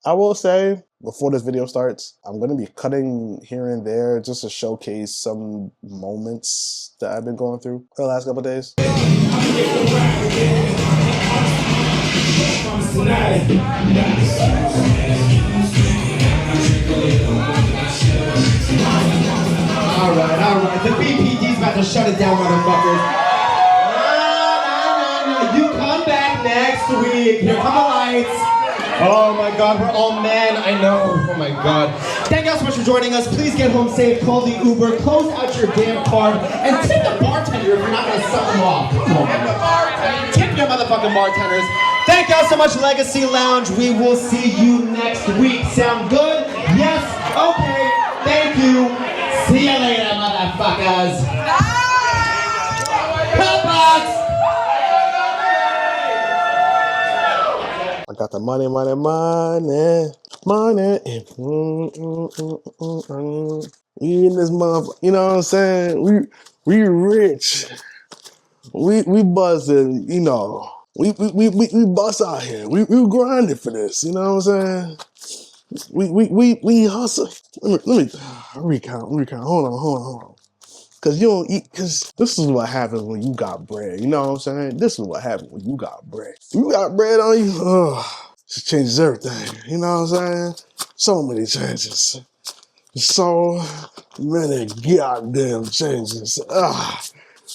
I will say, before this video starts, I'm going to be cutting here and there just to showcase some moments that I've been going through for the last couple of days. All right. The BPD's about to shut it down, motherfuckers. No. You come back next week. Here come the lights. Oh my God, we're all men. I know. Oh my God. Thank you all so much for joining us. Please get home safe. Call the Uber. Close out your damn card. And tip the bartender if you're not going to suck them off. Come on. Tip your motherfucking bartenders. Thank you all so much, Legacy Lounge. We will see you next week. Sound good? Yes? Okay. Thank you. See you later, motherfuckers. Cutbox! I got the money. We in this motherfucker, you know what I'm saying? We rich. We buzzing, you know. We bust out here. We grinding for this, you know what I'm saying? We hustle. Let me recount. Hold on. Cause you don't eat, cause this is what happens when you got bread. You know what I'm saying? This is what happens when you got bread. You got bread on you, it changes everything. You know what I'm saying? So many changes. So many goddamn changes.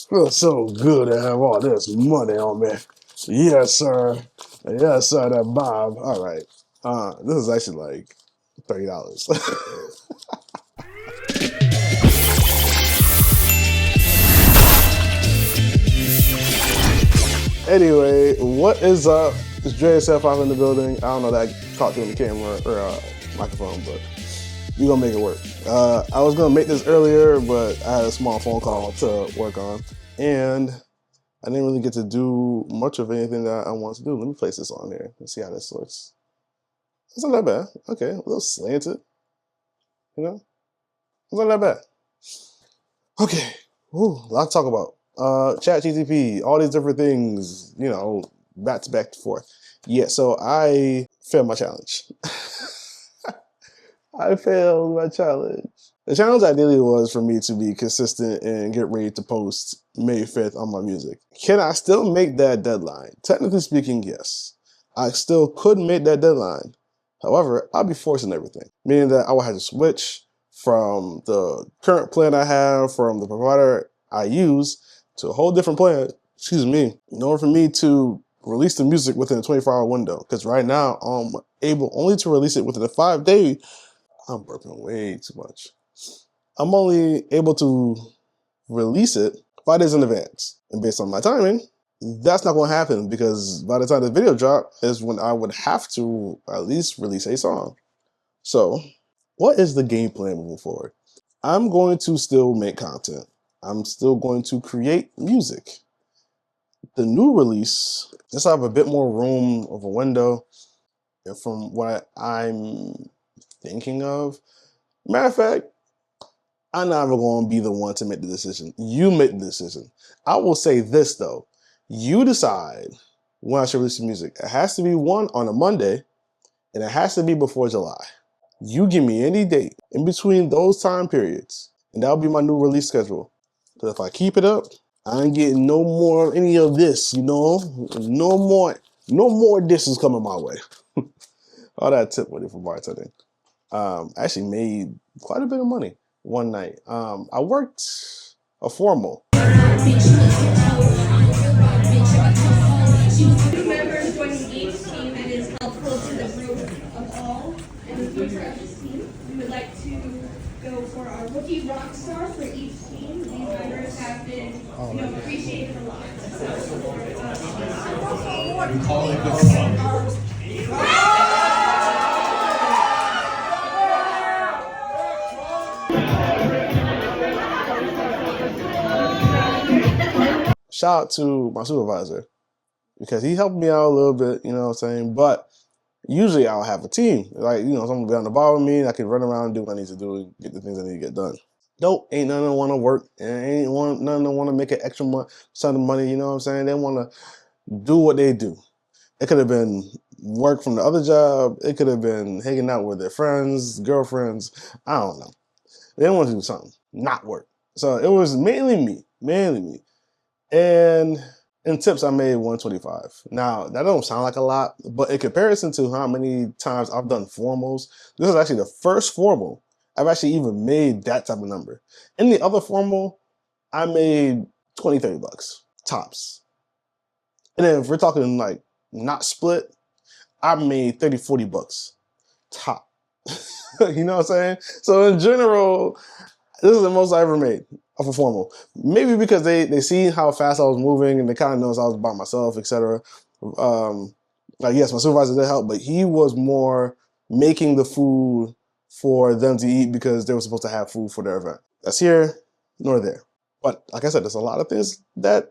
Feels so good to have all this money on me. Yes, sir. Yes, sir, that Bob. All right. This is actually like $30. Anyway, what is up? It's DreasHipHop in the building. I don't know that I caught you on the camera or microphone, but we're gonna make it work. I was gonna make this earlier, but I had a small phone call to work on, and I didn't really get to do much of anything that I wanted to do. Let me place this on here and see how this looks. It's not that bad. Okay, a little slanted, you know? It's not that bad. Okay, ooh, a lot to talk about. ChatGPT, all these different things, you know, back to forth. Yeah, so I failed my challenge. I failed my challenge. The challenge ideally was for me to be consistent and get ready to post May 5th on my music. Can I still make that deadline? Technically speaking, yes. I still could make that deadline. However, I'll be forcing everything, meaning that I will have to switch from the current plan I have from the provider I use to a whole different plan, in order for me to release the music within a 24-hour window. Because right now, I'm able only to release it within a 5-day. I'm burping way too much. I'm only able to release it 5 days in advance. And based on my timing, that's not going to happen because by the time the video drop is when I would have to at least release a song. So what is the game plan moving forward? I'm going to still make content. I'm still going to create music. The new release, just have a bit more room of a window from what I'm thinking of. Matter of fact, I'm not even going to be the one to make the decision. You make the decision. I will say this though. You decide when I should release the music. It has to be one on a Monday and it has to be before July. You give me any date in between those time periods and that'll be my new release schedule. Because if I keep it up, I ain't getting no more any of this, you know? No more dishes coming my way. All that tip money for bartending. I actually made quite a bit of money one night. I worked a formal. Members joining each team and is helpful to the group of all. And in the future of this team, we would like to go for our rookie rock star for each team. These members have been, appreciated a lot. We call it the club. Shout out to my supervisor because he helped me out a little bit, you know what I'm saying? But usually I'll have a team. Like, someone will be on the bar with me and I can run around and do what I need to do and get the things I need to get done. Nope, ain't none of them want to work and none of them want to make an extra sum of money, you know what I'm saying? They want to do what they do. It could have been work from the other job. It could have been hanging out with their friends, girlfriends. I don't know. They didn't want to do something, not work. So it was mainly me. And in tips, I made 125. Now, that don't sound like a lot, but in comparison to how many times I've done formals, this is actually the first formal I've actually even made that type of number. In the other formal, I made 20, 30 bucks, tops. And then if we're talking like not split, I made 30, 40 bucks, top. You know what I'm saying? So in general, this is the most I ever made of a formal. Maybe because they see how fast I was moving and they kind of noticed I was by myself, etc. Like, yes, my supervisor did help, but he was more making the food for them to eat because they were supposed to have food for their event. That's here nor there. But like I said, there's a lot of things that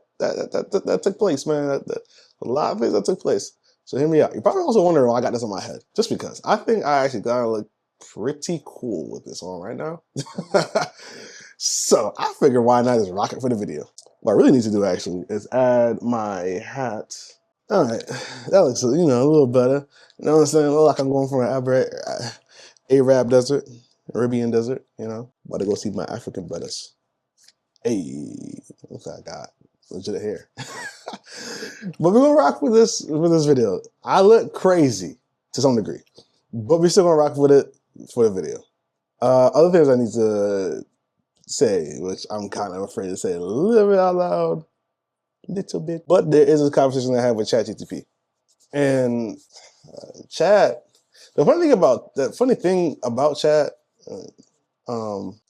took place, man. A lot of things that took place. So hear me out. You're probably also wondering why I got this on my head. Just because. I think I actually gotta look pretty cool with this on right now. So I figured why not just rock it for the video. What I really need to do actually is add my hat. All right, that looks, a little better. You know what I'm saying? Look like I'm going for an Arab desert, Arabian desert, About to go see my African brothers. Hey, look what I got. Legit hair. But we're gonna rock with this video. I look crazy to some degree, but we're still gonna rock with it for the video. Other things I need to say, which I'm kind of afraid to say a little bit out loud, little bit. But there is a conversation I have with ChatGPT, and Chat. The funny thing about Chat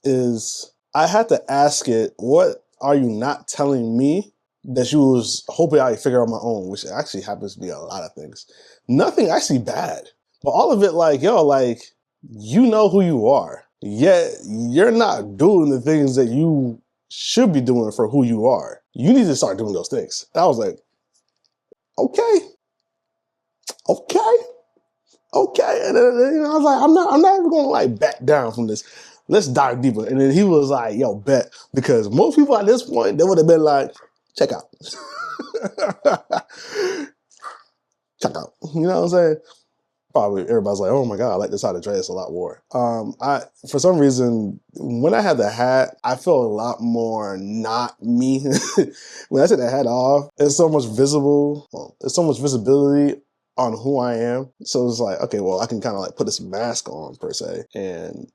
is I had to ask it, what are you not telling me that you was hoping I would figure out on my own, which actually happens to be a lot of things. Nothing actually bad, but all of it like, you know who you are, yet you're not doing the things that you should be doing for who you are. You need to start doing those things. And I was like, okay. And then, I was like, I'm not even gonna like back down from this. Let's dive deeper. And then he was like, yo, bet. Because most people at this point, they would have been like, check out. Check out. You know what I'm saying? Probably everybody's like, oh my God, I like this side of Dreas a lot more. For some reason, when I had the hat, I felt a lot more not me. When I took the hat off, it's so much visibility on who I am. So it's like, okay, well, I can kind of like put this mask on per se and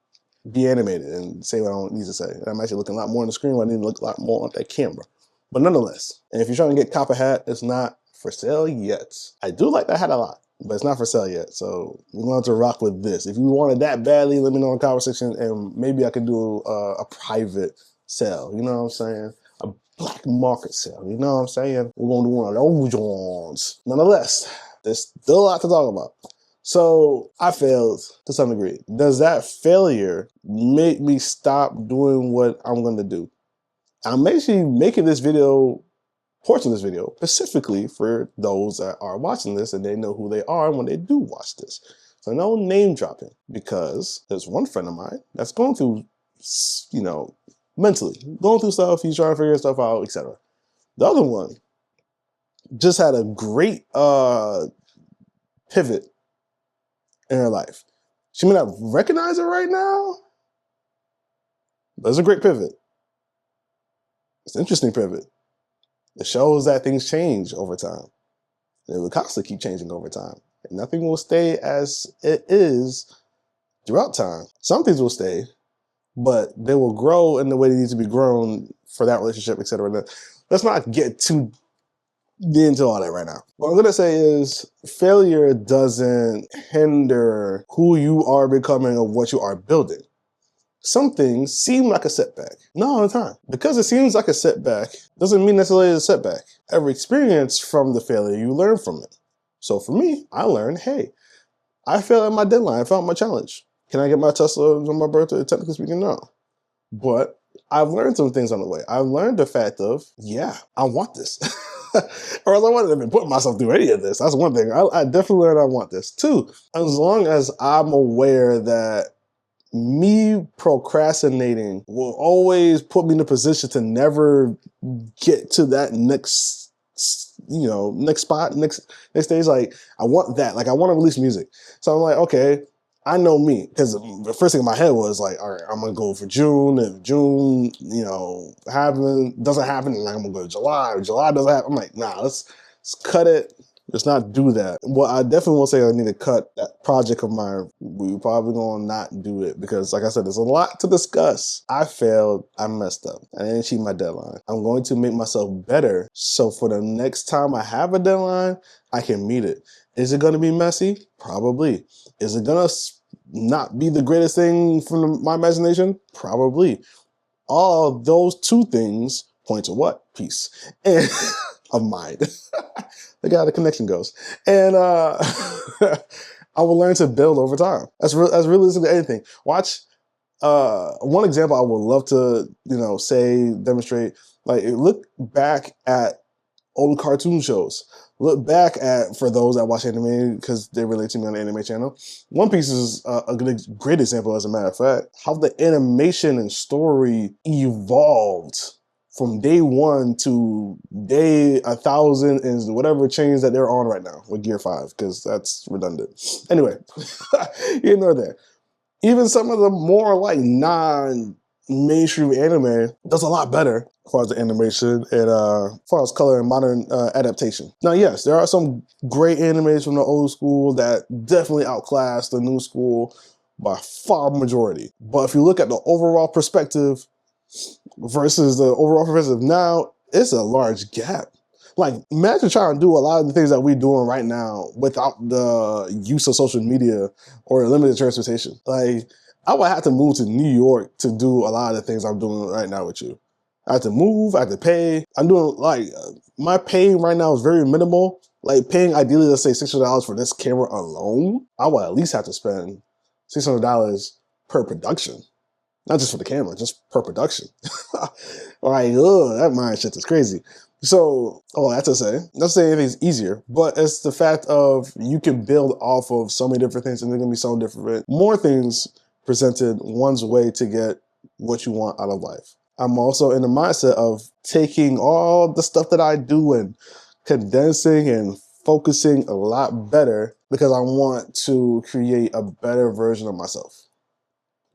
be animated and say what I don't need to say. And I'm actually looking a lot more on the screen, but I need to look a lot more on that camera. But nonetheless, and if you're trying to get copper hat, it's not for sale yet. I do like that hat a lot, but it's not for sale yet. So we're going to rock with this. If you want it that badly, let me know in the comment section, and maybe I can do a private sale. You know what I'm saying? A black market sale. You know what I'm saying? We're going to do one of those ones. Nonetheless, there's still a lot to talk about. So I failed to some degree. Does that failure make me stop doing what I'm going to do? I'm actually making this video, portion of this video, specifically for those that are watching this and they know who they are when they do watch this. So no name dropping, because there's one friend of mine that's going through, mentally going through stuff. He's trying to figure stuff out, etc. The other one just had a great pivot in her life. She may not recognize it right now, but it's a great pivot. It's an interesting pivot. It shows that things change over time. It will constantly keep changing over time. And nothing will stay as it is throughout time. Some things will stay, but they will grow in the way they need to be grown for that relationship, etc. Let's not get too into all that right now. What I'm gonna say is failure doesn't hinder who you are becoming or what you are building. Some things seem like a setback. Not all the time. Because it seems like a setback doesn't mean necessarily a setback. Every experience from the failure, you learn from it. So for me, I learned, hey, I failed at my deadline. I failed my challenge. Can I get my Tesla on my birthday? Technically speaking, no. But I've learned some things on the way. I've learned the fact of, yeah, I want this. Or else I wouldn't have been putting myself through any of this. That's one thing. I definitely learned I want this. Two, as long as I'm aware that me procrastinating will always put me in a position to never get to that next next spot, next stage. Like, I want that. Like, I want to release music. So I'm like, okay, I know me. Because the first thing in my head was like, all right, I'm going to go for June. If June, doesn't happen, then I'm going to go to July. If July doesn't happen, I'm like, nah, let's cut it. Let's not do that. Well, I definitely won't say I need to cut that project of mine. We're probably going to not do it because, like I said, there's a lot to discuss. I failed. I messed up. I didn't achieve my deadline. I'm going to make myself better so for the next time I have a deadline, I can meet it. Is it going to be messy? Probably. Is it going to not be the greatest thing from my imagination? Probably. All those two things point to what? Peace. And of mind. Look how the connection goes. And I will learn to build over time. That's realistic to anything. Watch one example I would love to, demonstrate. Like, look back at old cartoon shows. Look back at, for those that watch anime, because they relate to me on the anime channel. One Piece is a great example, as a matter of fact, how the animation and story evolved from day 1 to day 1,000 and whatever change that they're on right now with Gear 5, because that's redundant. Anyway, you know that. Even some of the more like non-mainstream anime does a lot better as far as the animation and as far as color and modern adaptation. Now, yes, there are some great animes from the old school that definitely outclass the new school by far majority. But if you look at the overall perspective versus the overall perspective now, it's a large gap. Like, imagine trying to do a lot of the things that we're doing right now without the use of social media or limited transportation. Like, I would have to move to New York to do a lot of the things I'm doing right now with you. I have to move, I have to pay. I'm doing, like, my pay right now is very minimal. Like, paying ideally, let's say $600 for this camera alone, I would at least have to spend $600 per production. Not just for the camera, just per production. Like, that mind shit is crazy. So, that's to say, not to say anything's easier, but it's the fact of you can build off of so many different things and they're gonna be so different. More things presented one's way to get what you want out of life. I'm also in the mindset of taking all the stuff that I do and condensing and focusing a lot better because I want to create a better version of myself.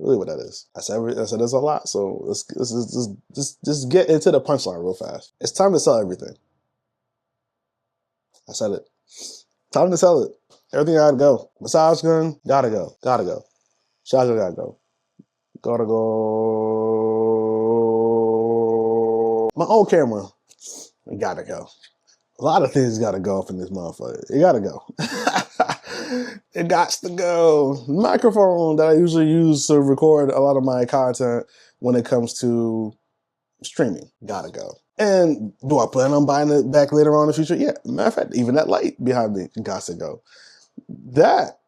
Really what that is. I said there's a lot, so let's just get into the punchline real fast. It's time to sell everything. I said it. Time to sell it. Everything gotta go. Massage gun, gotta go. Gotta go. Shotgun gotta go. Gotta go. My old camera, it gotta go. A lot of things gotta go up in this motherfucker. It gotta go. It gots to go. The microphone that I usually use to record a lot of my content when it comes to streaming, gotta go. And do I plan on buying it back later on in the future? Yeah, matter of fact, even that light behind me gots to go. That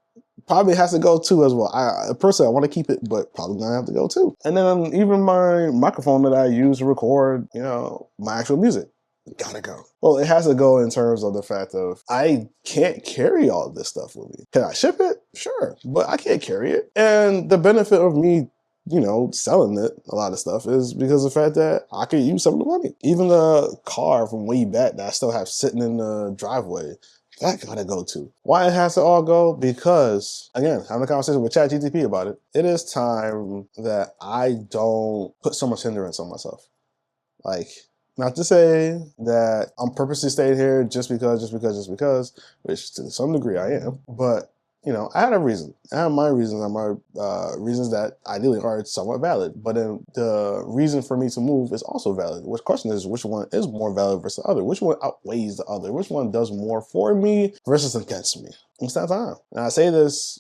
probably has to go too as well. Personally, I want to keep it, but probably gonna have to go too. And then even my microphone that I use to record, my actual music, gotta go. Well, it has to go in terms of the fact of I can't carry all this stuff with me. Can I ship it? Sure, but I can't carry it. And the benefit of me, selling it, a lot of stuff, is because of the fact that I can use some of the money. Even the car from way back that I still have sitting in the driveway, that gotta go too. Why it has to all go? Because, again, having a conversation with ChatGPT about it, it is time that I don't put so much hindrance on myself. Like, not to say that I'm purposely staying here just because, which to some degree I am, but I had a reason. I have my reasons, and my reasons that ideally are somewhat valid, but then the reason for me to move is also valid. The question is, which one is more valid versus the other? Which one outweighs the other? Which one does more for me versus against me? It's that time. And I say this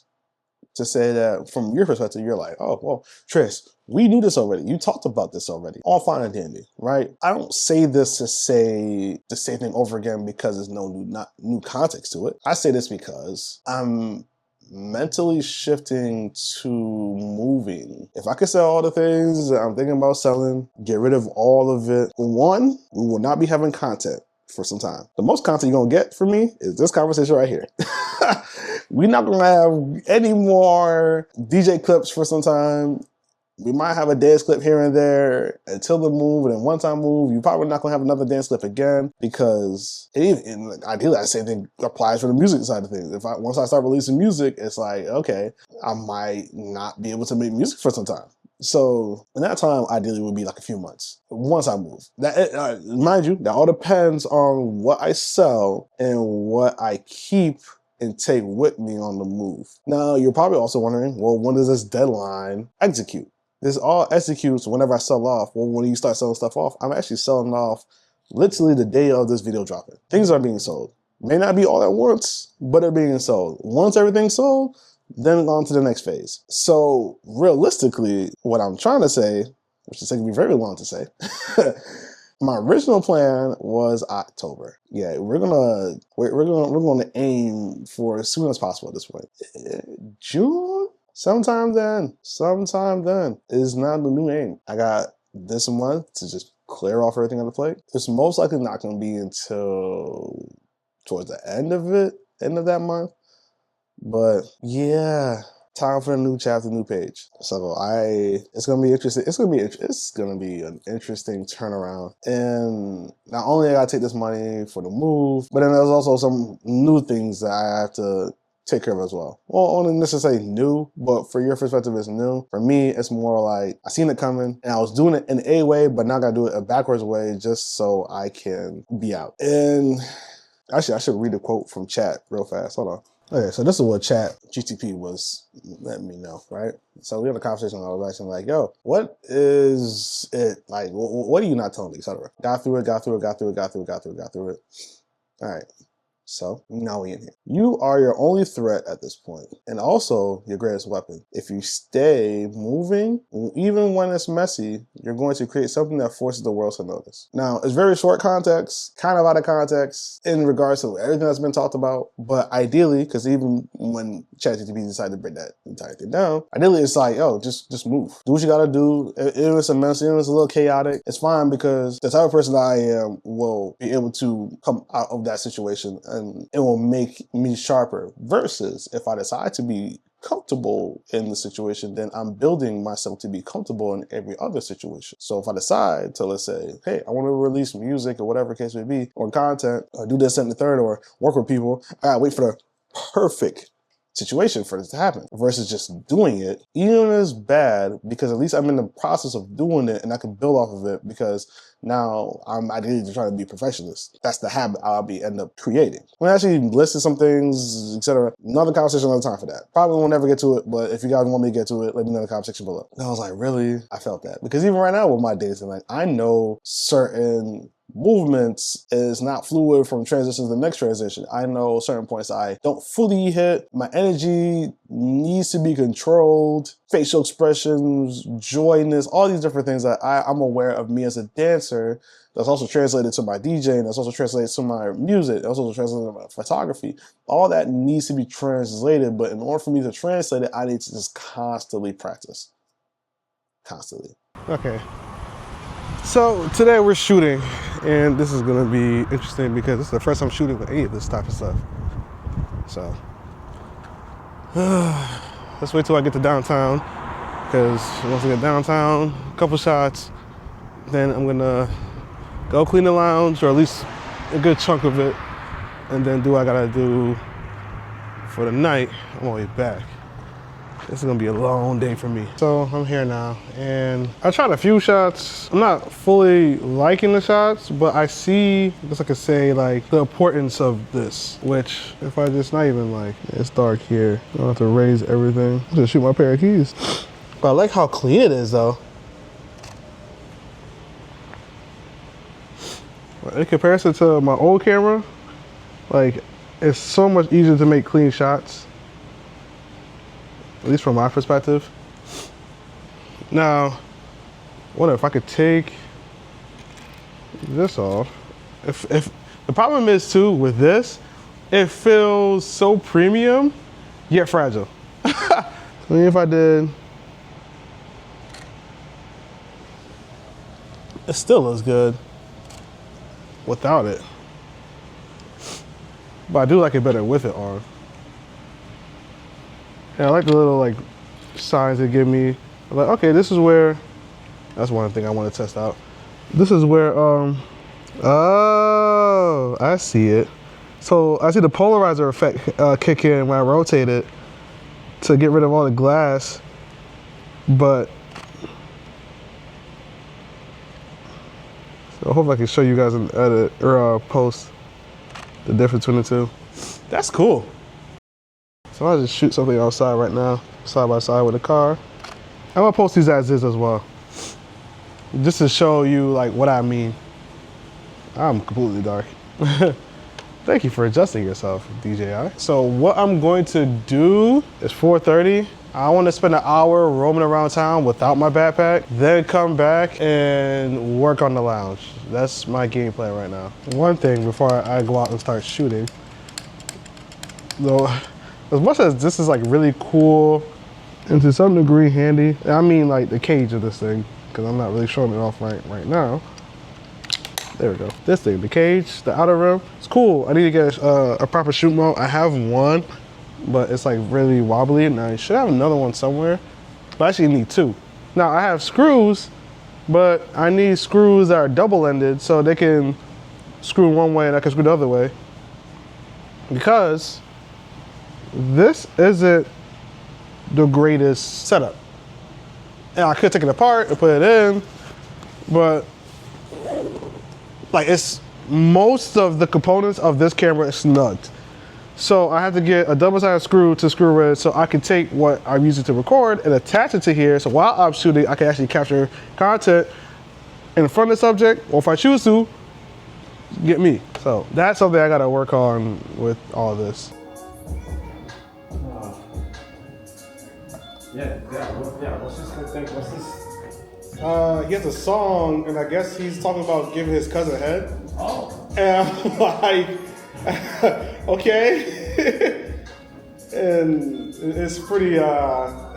to say that from your perspective, you're like, oh, well, Tris, we knew this already. You talked about this already. All fine and dandy, right? I don't say this to say the same thing over again because there's not new context to it. I say this because I'm mentally shifting to moving. If I could sell all the things that I'm thinking about selling, get rid of all of it. One, we will not be having content for some time. The most content you're gonna get from me is this conversation right here. We're not gonna have any more DJ clips for some time. We might have a dance clip here and there until the move, and then one time move, you're probably not gonna have another dance clip again because ideally, the same thing applies for the music side of things. Once I start releasing music, it's like, okay, I might not be able to make music for some time. So in that time, ideally would be like a few months once I move. Mind you, that all depends on what I sell and what I keep and take with me on the move. Now, you're probably also wondering, well, when does this deadline execute? This all executes whenever I sell off. Well, when you start selling stuff off, I'm actually selling off literally the day of this video dropping. Things are being sold. May not be all at once, but they're being sold. Once everything's sold, then on to the next phase. So realistically, what I'm trying to say, which is taking me very long to say, my original plan was October. Yeah, we're gonna aim for as soon as possible at this point. June? Sometime then is now the new aim. I got this month to just clear off everything on the plate. It's most likely not gonna be until towards the end of that month. But yeah, time for a new chapter, new page. So it's gonna be interesting. It's gonna be an interesting turnaround. And not only I gotta take this money for the move, but then there's also some new things that I have to take care of as well. Well, I wouldn't necessarily new, but for your perspective, it's new. For me, it's more like I seen it coming and I was doing it in a way, but now I gotta do it a backwards way just so I can be out. And actually, I should read a quote from chat real fast. Hold on. Okay, so this is what chat GTP was letting me know, right? So we had a conversation, I was asking like, yo, what is it like? What are you not telling me, etc. Got through it. All right. So now we in here. You are your only threat at this point, and also your greatest weapon. If you stay moving, even when it's messy, you're going to create something that forces the world to notice. Now, it's very short context, kind of out of context in regards to everything that's been talked about, but ideally, because even when ChatGPT decided to break that entire thing down, ideally it's like, yo, just move. Do what you gotta do. If it's a mess, if it's a little chaotic, it's fine because the type of person that I am will be able to come out of that situation and it will make me sharper. Versus if I decide to be comfortable in the situation, then I'm building myself to be comfortable in every other situation. So if I decide to, let's say, hey, I want to release music or whatever the case may be, or content, or do this and the third, or work with people, I gotta wait for the perfect situation for this to happen versus just doing it, even if it's bad, because at least I'm in the process of doing it and I can build off of it because now I'm ideally trying to be a perfectionist. That's the habit I'll end up creating. When I actually listed some things, etc. Another conversation, another time for that. Probably won't ever get to it, but if you guys want me to get to it, let me know in the comment section below. And I was like, really? I felt that. Because even right now with my days, like I know certain movements is not fluid from transition to the next transition. I know certain points I don't fully hit. My energy needs to be controlled. Facial expressions, joyness, all these different things that I'm aware of me as a dancer. That's also translated to my DJing. That's also translated to my music. That's also translated to my photography. All that needs to be translated, but in order for me to translate it, I need to just constantly practice. Constantly. Okay. So today we're shooting, and this is gonna be interesting because this is the first time shooting with any of this type of stuff. So let's wait till I get to downtown, because once I get downtown, a couple shots, then I'm gonna go clean the lounge, or at least a good chunk of it, and then do what I gotta do for the night on my way back. This is gonna be a long day for me. So I'm here now, and I tried a few shots. I'm not fully liking the shots, but I see, I guess I could say, like, the importance of this, which if I just not even like, it's dark here. I don't have to raise everything. I'll just shoot my pair of keys. But I like how clean it is though. In comparison to my old camera, like, it's so much easier to make clean shots. At least from my perspective. Now, I wonder if I could take this off. If the problem is too with this, it feels so premium yet fragile. I mean, if I did, it still looks good without it. But I do like it better with it on. Yeah, I like the little like signs they give me I'm like, okay, this is where, that's one thing I want to test out. This is where, oh, I see it. So I see the polarizer effect kick in when I rotate it to get rid of all the glass, but so I hope I can show you guys in the edit or post the difference between the two. That's cool. So I'll just shoot something outside right now, side by side with the car. I'm gonna post these as is as well, just to show you like what I mean. I'm completely dark. Thank you for adjusting yourself, DJI. So what I'm going to do is 4:30. I want to spend an hour roaming around town without my backpack, then come back and work on the lounge. That's my game plan right now. One thing before I go out and start shooting, though, as much as this is like really cool and to some degree handy, I mean like the cage of this thing, because I'm not really showing it off right now. There we go. This thing, the cage, the outer rim, it's cool. I need to get a proper shoot mount. I have one, but it's like really wobbly, and I should have another one somewhere, but I actually need two. Now I have screws, but I need screws that are double-ended so they can screw one way and I can screw the other way, because this isn't the greatest setup. And I could take it apart and put it in, but like it's most of the components of this camera is snugged. So I have to get a double-sided screw to screw with so I can take what I'm using to record and attach it to here. So while I'm shooting, I can actually capture content in front of the subject, or if I choose to, get me. So that's something I gotta work on with all of this. What's this thing? What's this? He has a song, and I guess he's talking about giving his cousin head. Oh. And I'm like, okay. And it's pretty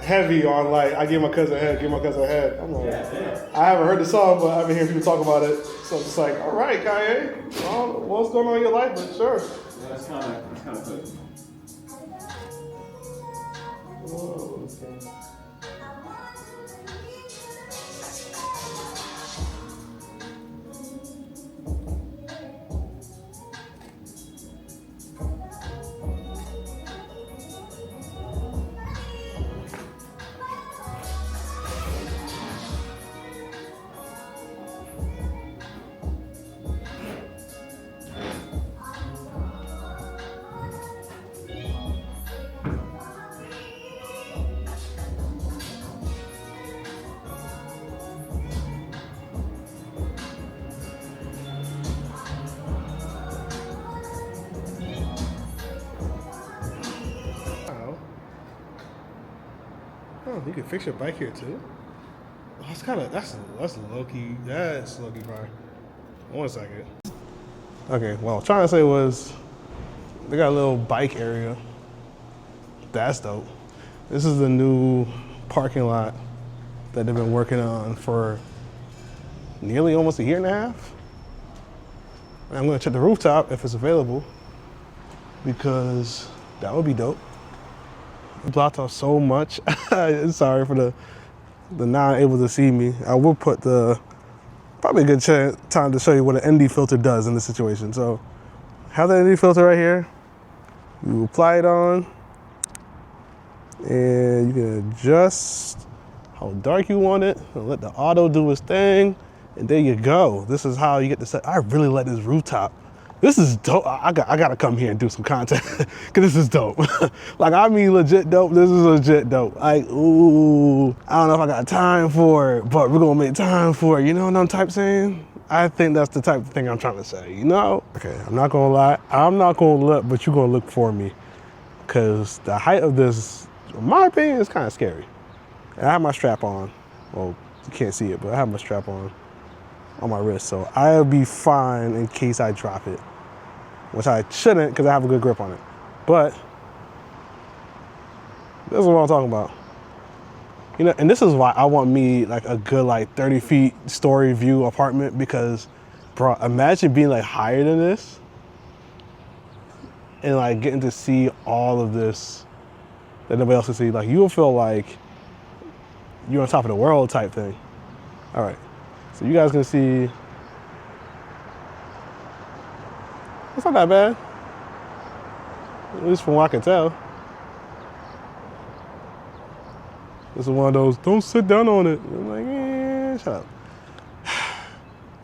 heavy on like, I give my cousin head, give my cousin head. I'm like, I haven't heard the song, but I've been hearing people talk about it. So it's like, all right, Kanye, I don't know what's going on in your life, but sure. Yeah, that's kind of good. Whoa, okay. Oh, you can fix your bike here too. Oh, that's kind of that's low-key. That's low-key fire. 1 second. Okay, well, what I'm trying to say was they got a little bike area. That's dope. This is the new parking lot that they've been working on for nearly almost a year and a half. And I'm gonna check the rooftop if it's available, because that would be dope. Blocked off so much. Sorry for the not able to see me. I will put probably a good time to show you what an ND filter does in this situation. So have the ND filter right here. You apply it on, and you can adjust how dark you want it and let the auto do its thing, and there you go. This is how you get the set. I really like this rooftop. This is dope. I gotta come here and do some content, cause this is dope. Like, I mean legit dope. This is legit dope. Like, ooh, I don't know if I got time for it, but we're gonna make time for it. You know what I'm type saying? I think that's the type of thing I'm trying to say, you know? Okay, I'm not gonna lie. I'm not gonna look, but you're gonna look for me, cause the height of this, in my opinion, is kind of scary. And I have my strap on. Well, you can't see it, but I have my strap on my wrist, so I'll be fine in case I drop it, which I shouldn't, because I have a good grip on it. But this is what I'm talking about. You know, and this is why I want me like a good like 30 feet story view apartment, because bro, imagine being like higher than this and like getting to see all of this that nobody else can see. Like, you'll feel like you're on top of the world type thing. All right, so you guys can see, it's not that bad, at least from what I can tell. This is one of those, don't sit down on it. I'm like, yeah, shut up.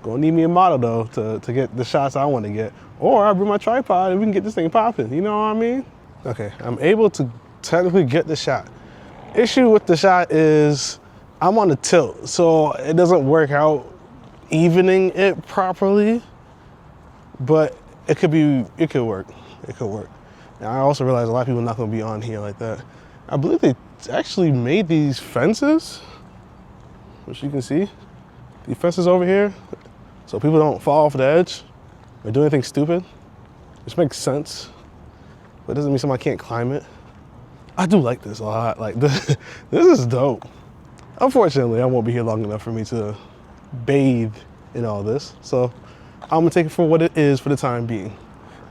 Gonna need me a model though to get the shots I want to get. Or I'll bring my tripod and we can get this thing popping, you know what I mean? Okay, I'm able to technically get the shot. Issue with the shot is I'm on the tilt, so it doesn't work out evening it properly, but it could work. It could work. And I also realize a lot of people are not gonna be on here like that. I believe they actually made these fences, which you can see. These fences over here, so people don't fall off the edge or do anything stupid, which makes sense, but it doesn't mean somebody can't climb it. I do like this a lot. Like this is dope. Unfortunately, I won't be here long enough for me to bathe in all this, so I'm gonna take it for what it is for the time being.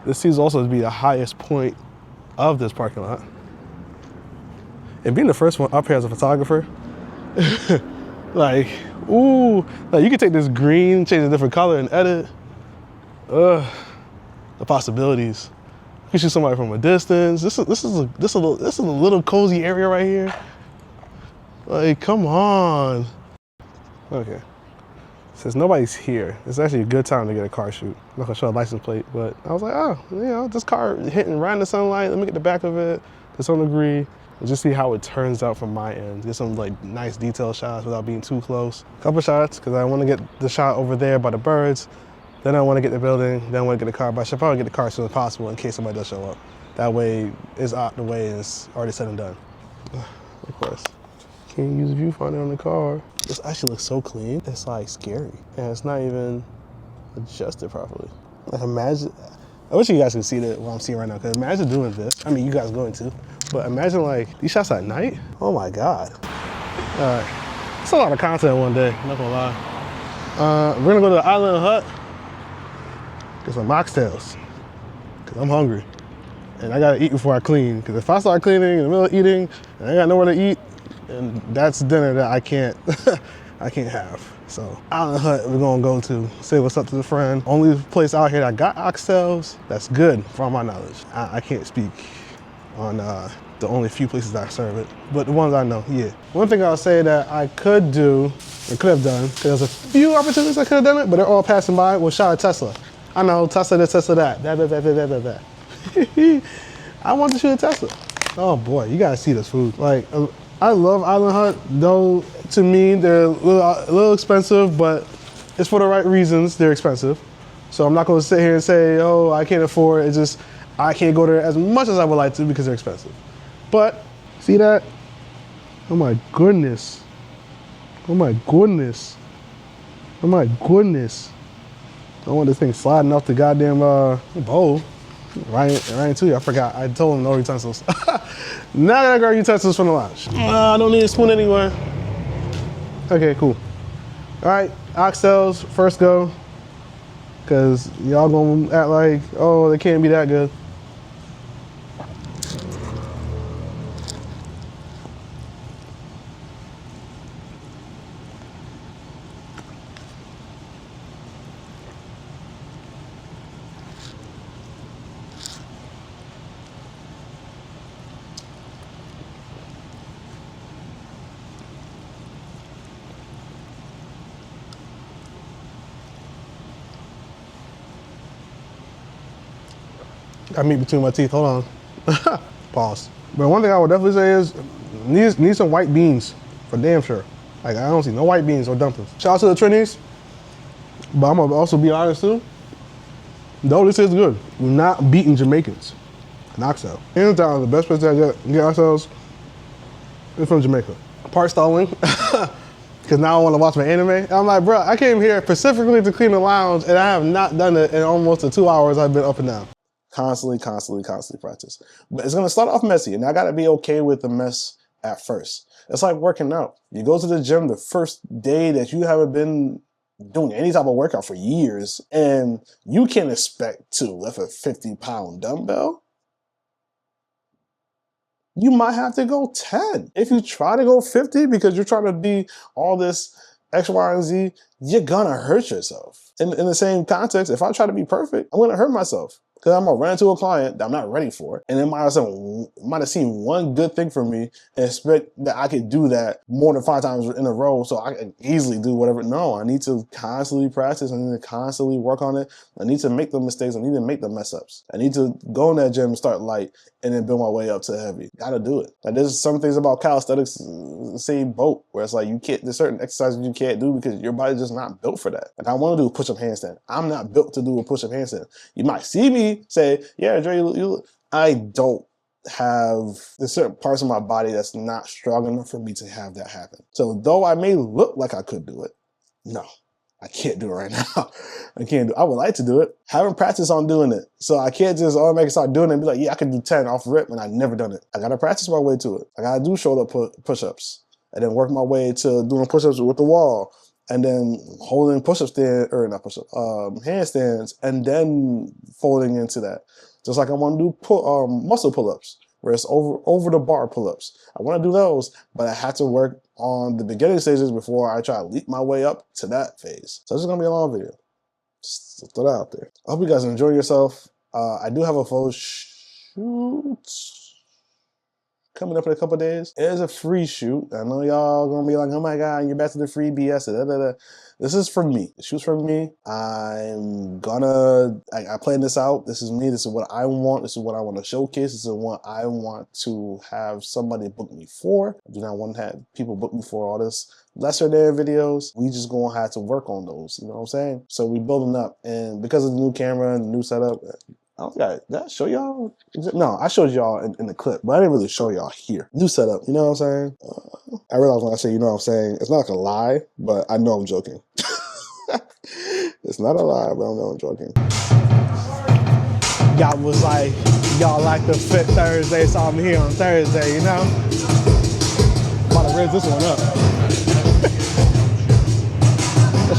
This seems also to be the highest point of this parking lot. And being the first one up here as a photographer, like, ooh, like you can take this green, change a different color and edit. The possibilities. You can shoot somebody from a distance. This is a little cozy area right here. Like, come on. Okay. Since nobody's here, it's actually a good time to get a car shoot. I'm not gonna show a license plate, but I was like, oh, you know, this car hitting right in the sunlight. Let me get the back of it to some degree and just see how it turns out from my end. Get some like nice detail shots without being too close. Couple shots, because I want to get the shot over there by the birds. Then I want to get the building. Then I want to get the car. But I should probably get the car as soon as possible in case somebody does show up. That way it's out the way and it's already said and done. Of course. Can't use a viewfinder on the car. This actually looks so clean. It's like scary. And it's not even adjusted properly. Like imagine, I wish you guys could see what I'm seeing right now, because imagine doing this. I mean, you guys are going to, but imagine like these shots at night. Oh my God. All right, it's a lot of content one day, not gonna lie. We're gonna go to the Island Hut, get some oxtails, because I'm hungry. And I gotta eat before I clean, because if I start cleaning in the middle of eating, and I got nowhere to eat, and that's dinner that I can't, I can't have. So Island Hut we're gonna go to, say what's up to the friend. Only place out here that got oxtails, that's good from my knowledge. I can't speak on the only few places that serve it, but the ones I know, yeah. One thing I'll say that I could do, or could have done, because there's a few opportunities I could have done it, but they're all passing by, was shot at Tesla. I know, Tesla this, Tesla that. I want to shoot a Tesla. Oh boy, you gotta see this food. Like, I love Island Hut, though to me they're a little expensive, but it's for the right reasons they're expensive. So I'm not gonna sit here and say, oh, I can't afford it. It's just, I can't go there as much as I would like to because they're expensive. But, see that? Oh my goodness. Oh my goodness. Oh my goodness. I want this thing sliding off the goddamn bowl. Right into you. I forgot. I told him no utensils. Now I got utensils from the lounge. I don't need a spoon anyway. Okay, cool. All right, oxtails, first go. Because y'all gonna act like, oh, they can't be that good. Got meat between my teeth, hold on. Pause. But one thing I would definitely say is, need some white beans, for damn sure. Like, I don't see no white beans or dumplings. Shout out to the Trinis, but I'm gonna also be honest too, though this is good, we're not beating Jamaicans. An oxtail. Hands down, the best place to get ourselves is from Jamaica. Part stalling, because now I wanna watch my anime. And I'm like, bro, I came here specifically to clean the lounge and I have not done it in almost the 2 hours I've been up and down. Constantly practice. But it's gonna start off messy, and I gotta be okay with the mess at first. It's like working out. You go to the gym the first day that you haven't been doing any type of workout for years, and you can expect to lift a 50-pound dumbbell. you might have to go 10. If you try to go 50 because you're trying to be all this X, Y, and Z, you're gonna hurt yourself. In the same context, if I try to be perfect, I'm gonna hurt myself. Because I'm gonna run into a client that I'm not ready for, and it might have seen one good thing from me and expect that I could do that more than 5 times in a row, so I can easily do whatever. No, I need to constantly practice. I need to constantly work on it. I need to make the mistakes. I need to make the mess ups. I need to go in that gym and start light, and then build my way up to heavy. Gotta do it. Like there's some things about calisthenics, the same boat, where it's like there's certain exercises you can't do because your body's just not built for that. Like I want to do a push-up handstand. I'm not built to do a push-up handstand. You might see me say, yeah, Dre, I don't have, there's certain parts of my body that's not strong enough for me to have that happen. So though I may look like I could do it, no, I can't do it right now. I can't do it. I would like to do it. Haven't practiced on doing it. So I can't just automatically start doing it and be like, yeah, I can do 10 off rip, and I've never done it. I gotta practice my way to it. I gotta do shoulder push-ups and then work my way to doing push-ups with the wall, and then holding push-up stand, or not push-up, handstands, and then folding into that. Just like I want to do muscle pull-ups, where it's over the bar pull-ups. I want to do those, but I have to work on the beginning stages before I try to leap my way up to that phase. So this is gonna be a long video. Just throw that out there. I hope you guys enjoy yourself. I do have a photo shoot coming up in a couple days. It is a free shoot. I know y'all gonna be like, oh my God, you're back to the free BS. This is for me. The shoot's for me. I planned this out. This is me. This is what I want. This is what I want to showcase. This is what I want to have somebody book me for. I do not want to have people book me for all this lesser than videos. We just gonna have to work on those. You know what I'm saying? So we building up, and because of the new camera and the new setup, I don't got, did I show y'all? No, I showed y'all in the clip, but I didn't really show y'all here. New setup, you know what I'm saying? I realize when I say you know what I'm saying, it's not like a lie, but I know I'm joking. It's not a lie, but I know I'm joking. Y'all was like, y'all like the Fit Thursday, so I'm here on Thursday, you know? About to raise this one up.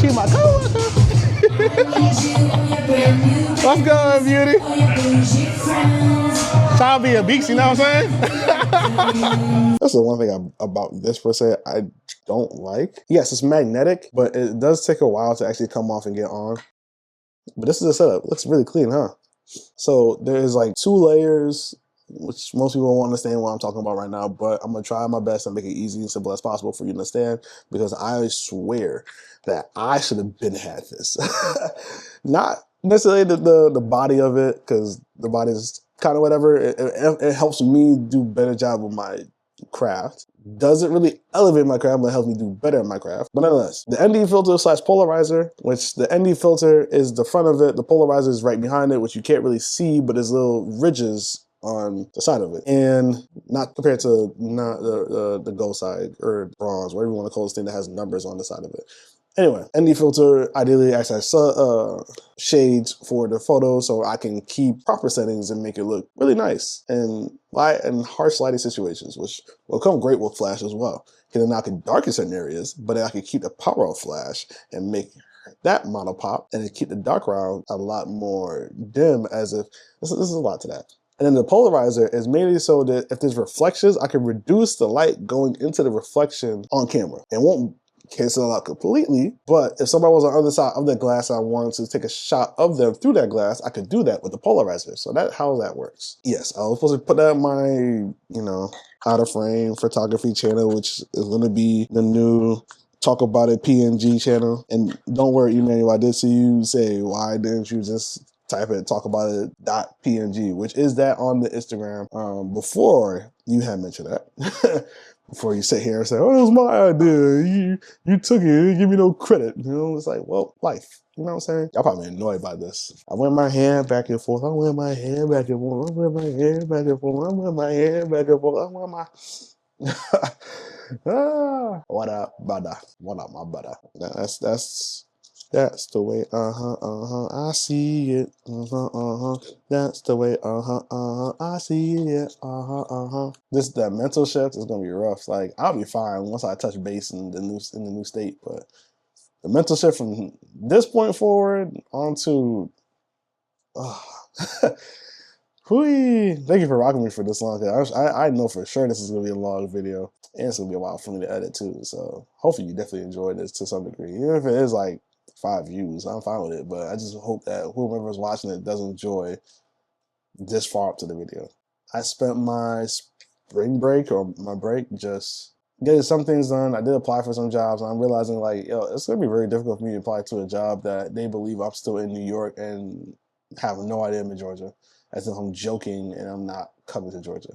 She my coworker. What's good, beauty? Trying to be a beast, you know what I'm saying? That's the one thing about this per se I don't like. Yes, it's magnetic, but it does take a while to actually come off and get on. But this is the setup. It looks really clean, huh? So there's like 2 layers, which most people won't understand what I'm talking about right now, but I'm gonna try my best to make it easy and simple as possible for you to understand, because I swear that I should have been had this. Not necessarily the body of it, because the body is kind of whatever. It helps me do a better job with my craft. Doesn't really elevate my craft, but it helps me do better at my craft. But nonetheless, the ND filter / polarizer, which the ND filter is the front of it, the polarizer is right behind it, which you can't really see, but there's little ridges on the side of it, and not compared to the gold side or bronze, whatever you want to call this thing that has numbers on the side of it. Anyway, ND filter ideally acts as shades for the photo, so I can keep proper settings and make it look really nice and light and harsh lighting situations, which will come great with flash as well. Can knock it dark in certain areas, but I can keep the power of flash and make that model pop, and then keep the dark round a lot more dim, as if this is a lot to that. And then the polarizer is mainly so that if there's reflections, I can reduce the light going into the reflection on camera. It won't cancel it out completely, but if somebody was on the other side of the glass and I wanted to take a shot of them through that glass, I could do that with the polarizer. So that's how that works. Yes, I was supposed to put that in my, out of frame photography channel, which is gonna be the new Talk About It PNG channel. And don't worry, Emmanuel, I did see you say, why didn't you just type it, Talk About It .png, which is that on the Instagram, before you had mentioned that. Before you sit here and say, oh, it was my idea, you took it, you didn't give me no credit. It's like, well, life. You know what I'm saying? Y'all probably annoyed by this. I went my hand back and forth. I went my hand back and forth. I went my hand back and forth. I went my hand back and forth. I went my... What up, brother? What up, my brother? That's the way, I see it, that's the way, I see it, that mental shift is gonna be rough. Like, I'll be fine once I touch base in the new state, but the mental shift from this point forward onto, Hui! Thank you for rocking me for this long. I know for sure this is gonna be a long video, and it's gonna be a while for me to edit too. So hopefully you definitely enjoyed this to some degree, even if it is like 5 views. I'm fine with it, but I just hope that whoever's watching it does enjoy this far up to the video. I spent my spring break or my break just getting some things done. I did apply for some jobs, and I'm realizing like, yo, it's gonna be very difficult for me to apply to a job that they believe I'm still in New York and have no idea I'm in Georgia, as if I'm joking and I'm not coming to Georgia.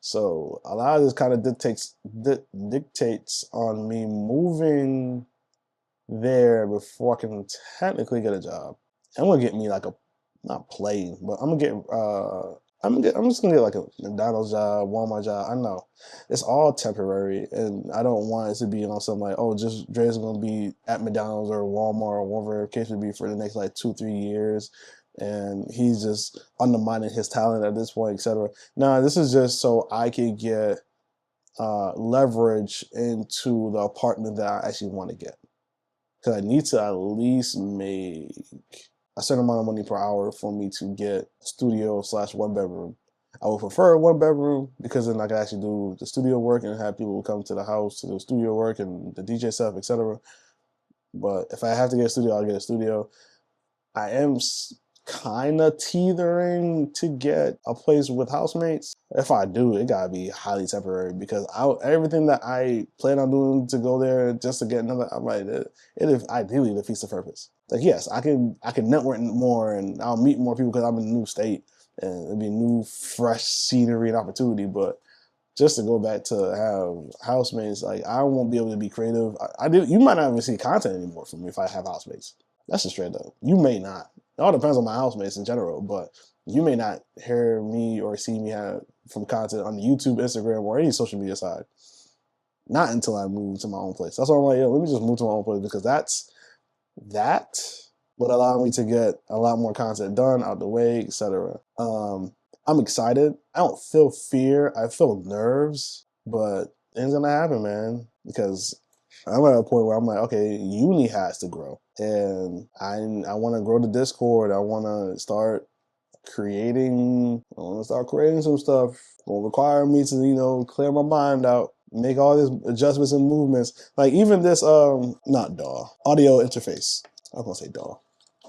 So a lot of this kind of dictates on me moving there before I can technically get a job. I'm gonna get me like a, not plane, but I'm just gonna get like a McDonald's job, Walmart job. I know it's all temporary, and I don't want it to be on something like, oh, just Dre's gonna be at McDonald's or Walmart or whatever the case would be for the next like 2-3 years, and he's just undermining his talent at this point, etc. No, this is just so I can get leverage into the apartment that I actually want to get, because I need to at least make a certain amount of money per hour for me to get a studio / 1 bedroom. I would prefer a 1 bedroom because then I can actually do the studio work and have people come to the house to do studio work and the DJ stuff, etc. But if I have to get a studio, I'll get a studio. I am kind of teetering to get a place with housemates. If I do, it gotta be highly temporary, because everything that I plan on doing to go there just to get another, I'm like, it ideally defeats the purpose. Like, yes, I can network more and I'll meet more people because I'm in a new state and it'll be a new, fresh scenery and opportunity. But just to go back to have housemates, like, I won't be able to be creative. You might not even see content anymore from me if I have housemates. That's just straight up. You may not. It all depends on my housemates in general, but you may not hear me or see me have from content on the YouTube, Instagram, or any social media side. Not until I move to my own place. That's why I'm like, yo, let me just move to my own place, because that would allow me to get a lot more content done, out the way, etc. I'm excited. I don't feel fear. I feel nerves, but it's gonna happen, man, because I'm at a point where I'm like, okay, uni has to grow. And I want to grow the Discord. I want to start creating some stuff. It will require me to, clear my mind out, make all these adjustments and movements. Like even this, not DAW, audio interface. I was gonna say DAW,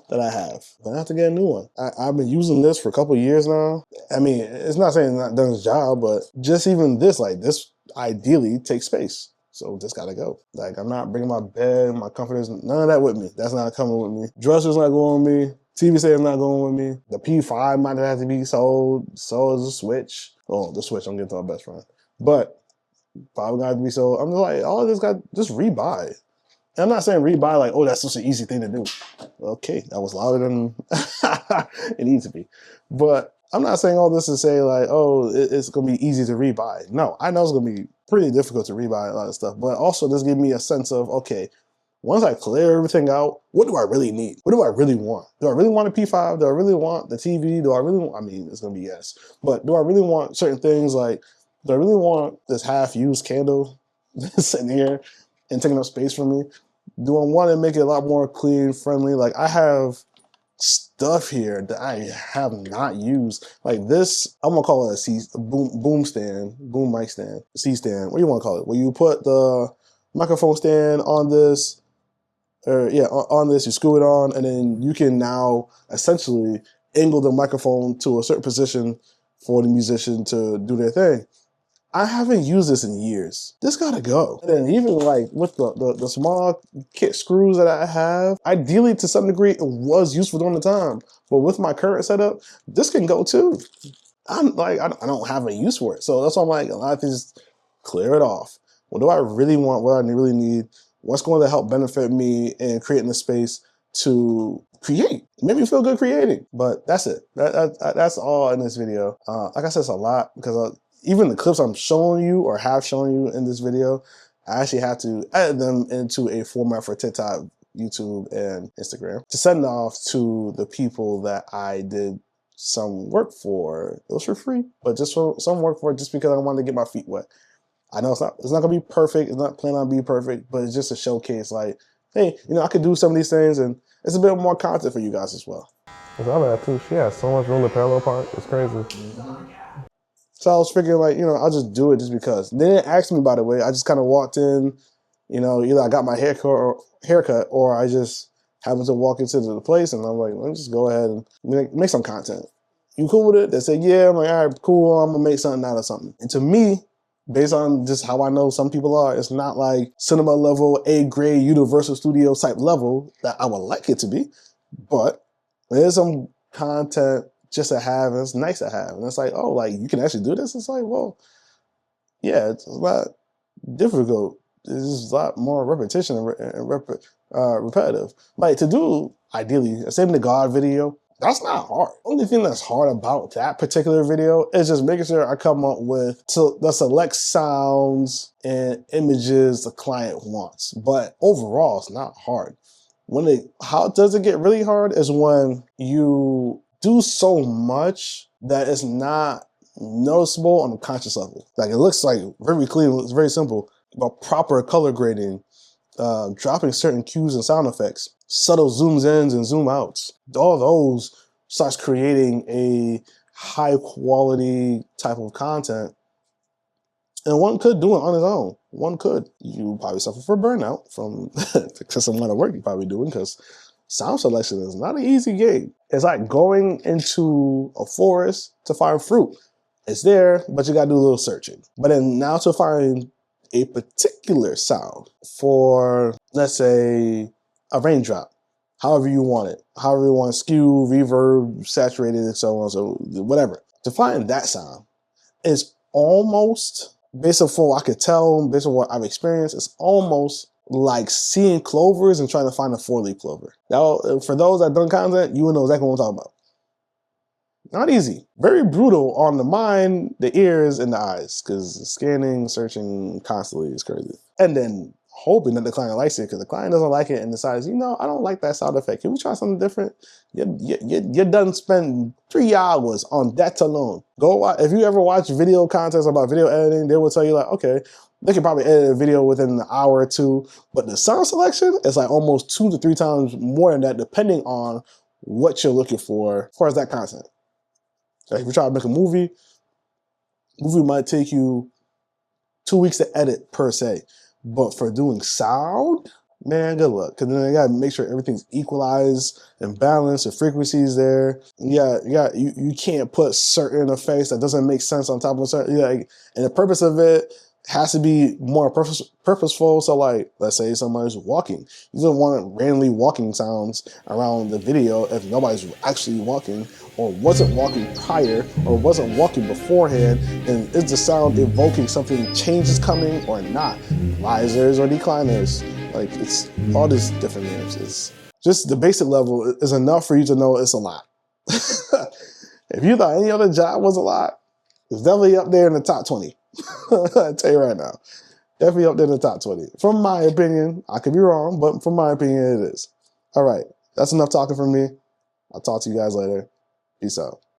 that I have. But I have to get a new one. I've been using this for a couple of years now. I mean, it's not saying it's not done its job, but just even this, like this ideally takes space. So this gotta go. Like, I'm not bringing my bed, my comforters, none of that with me. That's not coming with me. Dresser's not going with me. TV stand not going with me. The P5 might have to be sold. So is the Switch. Oh, the Switch, I'm getting to my best friend. But probably gonna have to be sold. I'm just like, all of this got just rebuy. And I'm not saying rebuy like, oh, that's such an easy thing to do. Okay, that was louder than it needs to be. But I'm not saying all this to say like, oh, it's gonna be easy to rebuy. No, I know it's gonna be pretty difficult to rebuy a lot of stuff, but also this gives me a sense of, okay, once I clear everything out, what do I really need? What do I really want? Do I really want a P5? Do I really want the TV? Do I really want, I mean, it's gonna be yes, but do I really want certain things? Like, do I really want this half-used candle sitting here and taking up space for me? Do I want to make it a lot more clean, friendly? Like, I have stuff here that I have not used. Like this, I'm gonna call it a boom mic stand, C stand. What do you want to call it? Where you put the microphone stand on this, or yeah, on this, you screw it on, and then you can now essentially angle the microphone to a certain position for the musician to do their thing. I haven't used this in years. This gotta go. And then even like with the small kit screws that I have, ideally to some degree it was useful during the time. But with my current setup, this can go too. I don't have a use for it. So that's why I'm like, a lot of things, clear it off. What do I really want? What I really need? What's going to help benefit me in creating the space to create? Make me feel good creating. But that's it. That's all in this video. Like I said, it's a lot because even the clips I'm showing you or have shown you in this video, I actually have to edit them into a format for TikTok, YouTube, and Instagram to send off to the people that I did some work for. It was for free, but just for some work for, just because I wanted to get my feet wet. I know it's not gonna be perfect. It's not planning on being perfect, but it's just a showcase like, hey, I could do some of these things, and it's a bit more content for you guys as well. Cause I that too. She has so much room to parallel park. It's crazy. So I was figuring like, I'll just do it just because. They didn't ask me, by the way. I just kind of walked in, either I got my haircut or I just happened to walk into the place and I'm like, let me just go ahead and make some content. You cool with it? They said, yeah. I'm like, all right, cool. I'm gonna make something out of something. And to me, based on just how I know some people are, it's not like cinema level, A-grade, Universal Studios type level that I would like it to be. But there's some content just to have, and it's nice to have. And it's like, oh, like, you can actually do this? It's like, well, yeah, it's a lot difficult. There's a lot more repetition and repetitive. Like, to do, ideally, a Saving the God video, that's not hard. Only thing that's hard about that particular video is just making sure I come up with the select sounds and images the client wants. But overall, it's not hard. How does it get really hard is when you do so much that it's not noticeable on a conscious level. Like, it looks like very clean, it's very simple, but proper color grading, dropping certain cues and sound effects, subtle zooms in and zoom outs. All those starts creating a high quality type of content. And one could do it on his own. One could. You probably suffer from burnout from because of the amount of work you're probably doing, because sound selection is not an easy game. It's like going into a forest to find fruit. It's there, but you gotta do a little searching. But then now to find a particular sound for, let's say, a raindrop, however you want it, however you want it, skew, reverb, saturated, and so on, so whatever. To find that sound is almost, based on what I could tell, based on what I've experienced, it's almost like seeing clovers and trying to find a 4-leaf clover. Now, for those that done content, you will know exactly what I'm talking about. Not easy. Very brutal on the mind, the ears, and the eyes, because scanning, searching constantly is crazy. And then hoping that the client likes it, because the client doesn't like it and decides, I don't like that sound effect. Can we try something different? You done spend 3 hours on that alone. Go watch. If you ever watch video contests about video editing, they will tell you like, okay, they can probably edit a video within an hour or two, but the sound selection is like almost 2 to 3 times more than that, depending on what you're looking for as far as that content. Like if you try to make a movie might take you 2 weeks to edit per se. But for doing sound, man, good luck. Because then you gotta make sure everything's equalized and balanced, the frequencies there. You can't put certain effects that doesn't make sense on top of certain. And the purpose of it has to be more purposeful. So like, let's say somebody's walking. You don't want randomly walking sounds around the video if nobody's actually walking or wasn't walking prior or wasn't walking beforehand. And is the sound evoking something, changes coming or not? Risers or decliners. Like, it's all these different names. It's just the basic level is enough for you to know it's a lot. If you thought any other job was a lot, it's definitely up there in the top 20. I tell you right now, definitely up there in the top 20. From my opinion, I could be wrong, but from my opinion, it is. All right, that's enough talking from me. I'll talk to you guys later. Peace out.